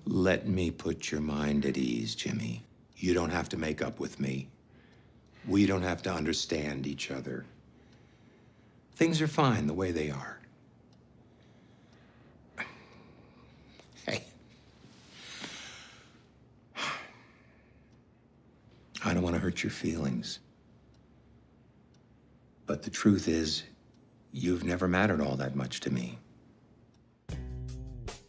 Let me put your mind at ease, Jimmy. You don't have to make up with me. We don't have to understand each other. Things are fine the way they are. Hey. I don't want to hurt your feelings. But the truth is, you've never mattered all that much to me.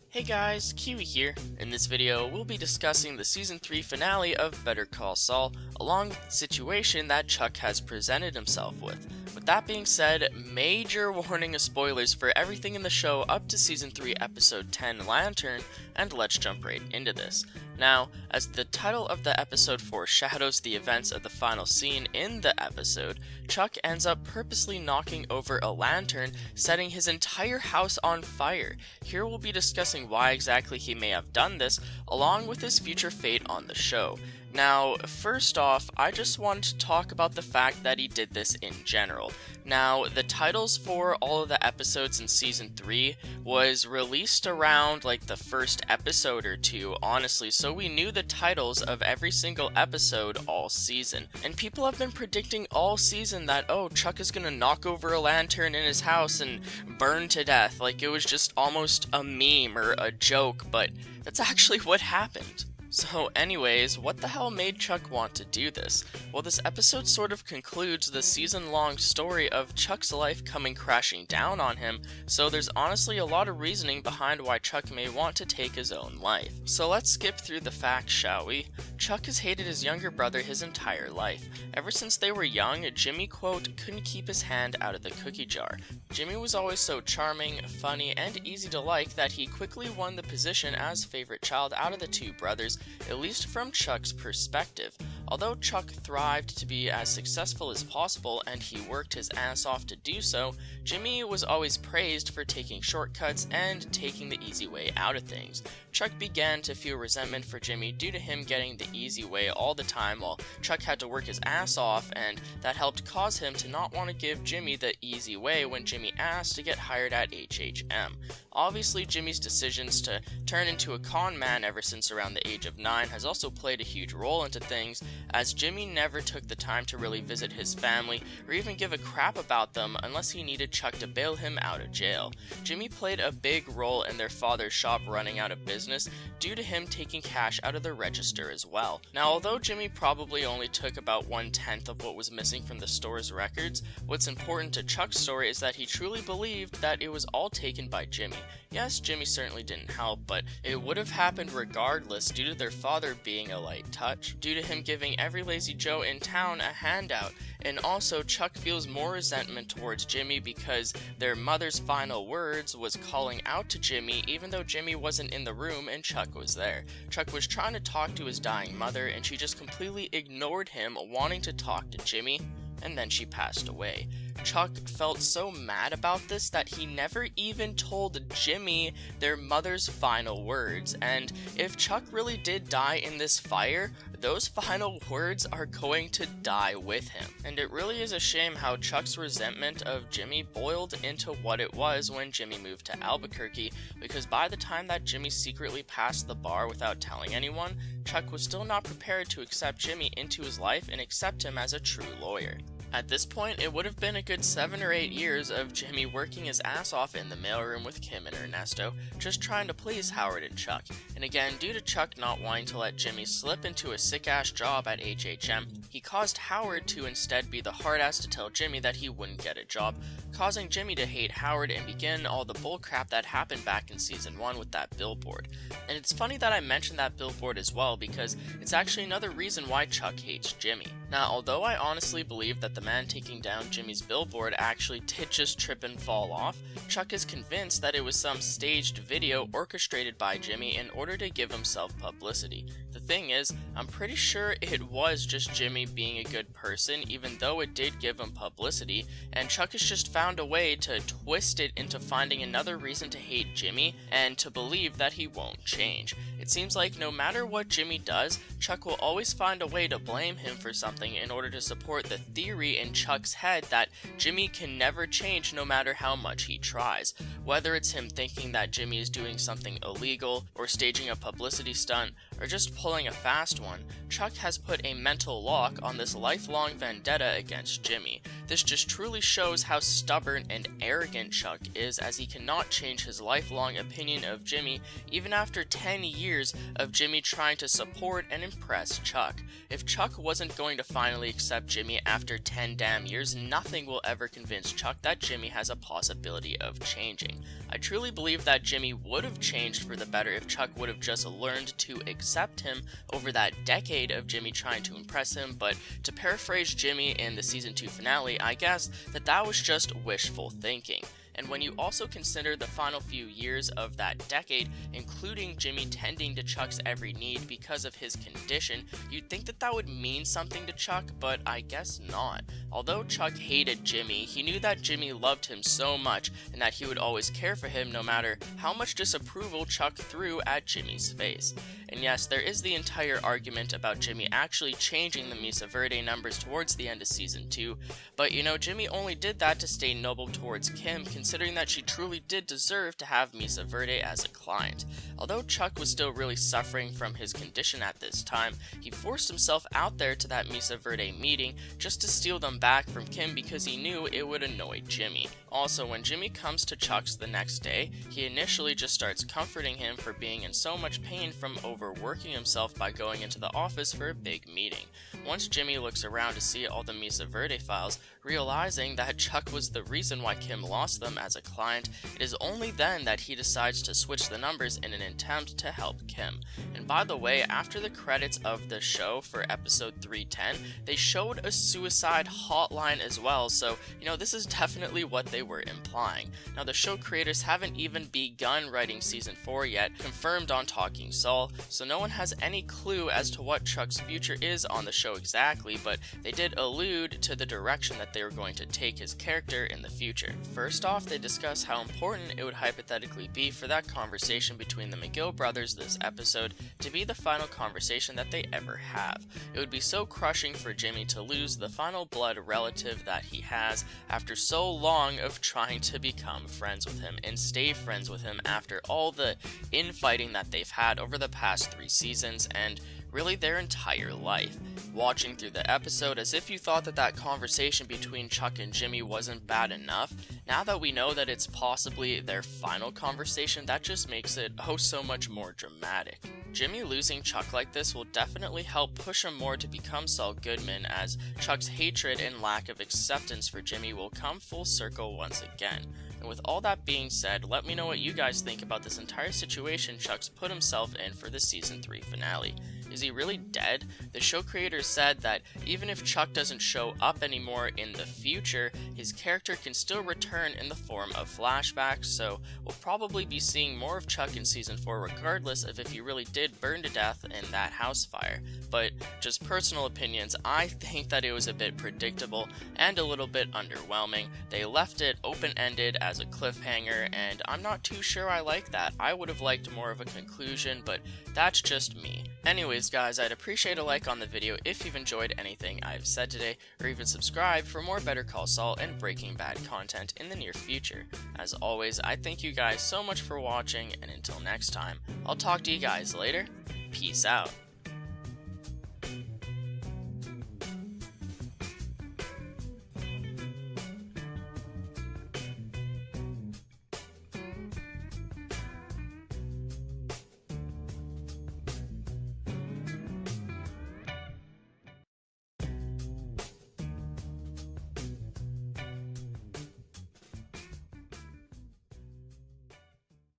Hey guys, Kiwi here. In this video, we'll be discussing the Season 3 finale of Better Call Saul, along with the situation that Chuck has presented himself with. With that being said, major warning of spoilers for everything in the show up to Season 3 Episode 10 Lantern, and let's jump right into this. Now, as the title of the episode foreshadows the events of the final scene in the episode, Chuck ends up purposely knocking over a lantern, setting his entire house on fire. Here we'll be discussing why exactly he may have done this, along with his future fate on the show. Now, first off, I just want to talk about the fact that he did this in general. Now, the titles for all of the episodes in Season 3 was released around like the first episode or two, honestly, so we knew the titles of every single episode all season. And people have been predicting all season that, oh, Chuck is gonna knock over a lantern in his house and burn to death, like it was just almost a meme or a joke, but that's actually what happened. So anyways, what the hell made Chuck want to do this? Well, this episode sort of concludes the season-long story of Chuck's life coming crashing down on him, so there's honestly a lot of reasoning behind why Chuck may want to take his own life. So let's skip through the facts, shall we? Chuck has hated his younger brother his entire life. Ever since they were young, Jimmy, quote, couldn't keep his hand out of the cookie jar. Jimmy was always so charming, funny, and easy to like that he quickly won the position as favorite child out of the two brothers, at least from Chuck's perspective. Although Chuck thrived to be as successful as possible and he worked his ass off to do so, Jimmy was always praised for taking shortcuts and taking the easy way out of things. Chuck began to feel resentment for Jimmy due to him getting the easy way all the time while Chuck had to work his ass off, and that helped cause him to not want to give Jimmy the easy way when Jimmy asked to get hired at HHM. Obviously, Jimmy's decisions to turn into a con man ever since around the age of 9 has also played a huge role into things, as Jimmy never took the time to really visit his family or even give a crap about them unless he needed Chuck to bail him out of jail. Jimmy played a big role in their father's shop running out of business due to him taking cash out of the register as well. Now, although Jimmy probably only took about 1/10 of what was missing from the store's records, what's important to Chuck's story is that he truly believed that it was all taken by Jimmy. Yes, Jimmy certainly didn't help, but it would have happened regardless due to their father being a light touch, due to him giving every lazy Joe in town a handout, and also Chuck feels more resentment towards Jimmy because their mother's final words was calling out to Jimmy even though Jimmy wasn't in the room and Chuck was there. Chuck was trying to talk to his dying mother and she just completely ignored him wanting to talk to Jimmy, and then she passed away. Chuck felt so mad about this that he never even told Jimmy their mother's final words, and if Chuck really did die in this fire, those final words are going to die with him. And it really is a shame how Chuck's resentment of Jimmy boiled into what it was when Jimmy moved to Albuquerque, because by the time that Jimmy secretly passed the bar without telling anyone, Chuck was still not prepared to accept Jimmy into his life and accept him as a true lawyer. At this point, it would have been a good 7 or 8 years of Jimmy working his ass off in the mailroom with Kim and Ernesto, just trying to please Howard and Chuck. And again, due to Chuck not wanting to let Jimmy slip into a sick-ass job at HHM, he caused Howard to instead be the hard-ass to tell Jimmy that he wouldn't get a job, causing Jimmy to hate Howard and begin all the bullcrap that happened back in Season 1 with that billboard. And it's funny that I mentioned that billboard as well, because it's actually another reason why Chuck hates Jimmy. Now, although I honestly believe that the man taking down Jimmy's billboard actually did just trip and fall off, Chuck is convinced that it was some staged video orchestrated by Jimmy in order to give himself publicity. The thing is, I'm pretty sure it was just Jimmy being a good person, even though it did give him publicity, and Chuck is just found a way to twist it into finding another reason to hate Jimmy and to believe that he won't change. It seems like no matter what Jimmy does, Chuck will always find a way to blame him for something in order to support the theory in Chuck's head that Jimmy can never change no matter how much he tries. Whether it's him thinking that Jimmy is doing something illegal, or staging a publicity stunt, or just pulling a fast one, Chuck has put a mental lock on this lifelong vendetta against Jimmy. This just truly shows how stubborn and arrogant Chuck is, as he cannot change his lifelong opinion of Jimmy even after 10 years of Jimmy trying to support and impress Chuck. If Chuck wasn't going to finally accept Jimmy after 10 damn years, nothing will ever convince Chuck that Jimmy has a possibility of changing. I truly believe that Jimmy would have changed for the better if Chuck would have just learned to accept him over that decade of Jimmy trying to impress him, but to paraphrase Jimmy in the season 2 finale, I guess that was just wishful thinking. And when you also consider the final few years of that decade, including Jimmy tending to Chuck's every need because of his condition, you'd think that would mean something to Chuck, but I guess not. Although Chuck hated Jimmy, he knew that Jimmy loved him so much and that he would always care for him no matter how much disapproval Chuck threw at Jimmy's face. And yes, there is the entire argument about Jimmy actually changing the Mesa Verde numbers towards the end of season 2, but Jimmy only did that to stay noble towards Kim, considering that she truly did deserve to have Mesa Verde as a client. Although Chuck was still really suffering from his condition at this time, he forced himself out there to that Mesa Verde meeting just to steal them back from Kim because he knew it would annoy Jimmy. Also, when Jimmy comes to Chuck's the next day, he initially just starts comforting him for being in so much pain from overworking himself by going into the office for a big meeting. Once Jimmy looks around to see all the Mesa Verde files, realizing that Chuck was the reason why Kim lost them as a client, it is only then that he decides to switch the numbers in an attempt to help Kim. And by the way, after the credits of the show for episode 310, they showed a suicide hotline as well, so this is definitely what they were implying. Now, the show creators haven't even begun writing season 4 yet, confirmed on Talking Saul, so no one has any clue as to what Chuck's future is on the show exactly, but they did allude to the direction that they were going to take his character in the future. First off, they discuss how important it would hypothetically be for that conversation between the McGill brothers this episode to be the final conversation that they ever have. It would be so crushing for Jimmy to lose the final blood relative that he has after so long of trying to become friends with him and stay friends with him after all the infighting that they've had over the past 3 seasons and really their entire life. Watching through the episode as if you thought that conversation between Chuck and Jimmy wasn't bad enough, now that we know that it's possibly their final conversation, that just makes it so much more dramatic. Jimmy losing Chuck like this will definitely help push him more to become Saul Goodman, as Chuck's hatred and lack of acceptance for Jimmy will come full circle once again. And with all that being said, let me know what you guys think about this entire situation Chuck's put himself in for the season 3 finale. Is he really dead? The show creators said that even if Chuck doesn't show up anymore in the future, his character can still return in the form of flashbacks, so we'll probably be seeing more of Chuck in season 4 regardless of if he really did burn to death in that house fire. But just personal opinions, I think that it was a bit predictable and a little bit underwhelming. They left it open-ended as a cliffhanger, and I'm not too sure I like that. I would have liked more of a conclusion, but that's just me. Anyways guys, I'd appreciate a like on the video if you've enjoyed anything I've said today, or even subscribe for more Better Call Saul and Breaking Bad content in the near future. As always, I thank you guys so much for watching, and until next time, I'll talk to you guys later. Peace out.